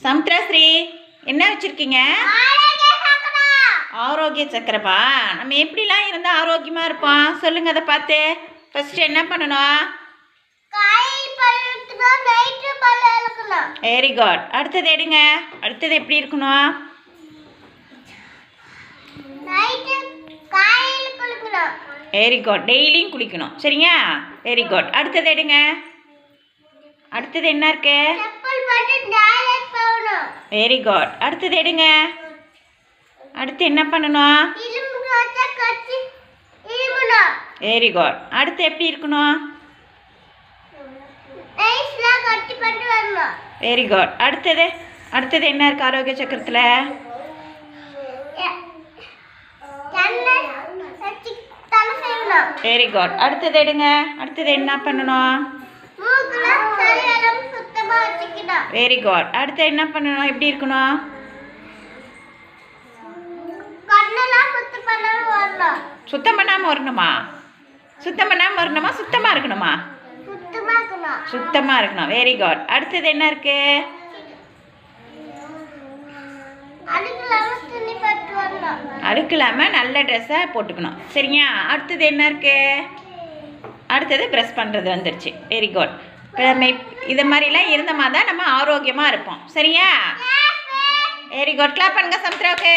சமுத்திரஸ்ரீ என்ன வச்சுருக்கீங்க? ஆரோக்கிய சக்கரப்பா. நம்ம எப்படிலாம் இருந்தால் ஆரோக்கியமாக இருப்போம் சொல்லுங்கள். அதை பார்த்து ஃபஸ்ட்டு என்ன பண்ணணும்? Very good. அடுத்தது எடுங்க. அடுத்தது எப்படி இருக்கணும்? Very good. டெய்லியும் குளிக்கணும். சரிங்க? Very good. அடுத்தது எடுங்க. அடுத்தது என்ன இருக்கு? Very good. அடுத்தது எடுங்க. அடுத்து என்ன பண்ணணும்? Very good. அடுத்து எப்படி இருக்கணும்? Very good. அடுத்தது அடுத்தது என்ன இருக்கு ஆரோக்கிய சக்கரத்தில்? Very good. அடுத்தது எடுங்க. அடுத்தது என்ன பண்ணணும்? Very good. அடுத்து என்ன பண்ணணும்? எப்படி இருக்கணும்? சுத்தம் பண்ணாமல் வரணுமா? சுத்தம் பண்ணாமல் வரணுமா? சுத்தமாக இருக்கணுமா? சுத்தமாக இருக்கணும். Very good. அடுத்தது என்ன இருக்கு? அழுக்கு இல்லாமல் நல்ல ட்ரெஸ்ஸாக போட்டுக்கணும். சரியா? அடுத்தது என்ன இருக்கு? அடுத்தது ப்ரெஷ் பண்ணுறது வந்துடுச்சு. Very good. நம்ம இது மாதிரிலாம் இருந்தோமா தான் நம்ம ஆரோக்கியமாக இருப்போம். சரியா? Very good. கிளாப் பண்ணுங்க சமுத்திராவுக்கு.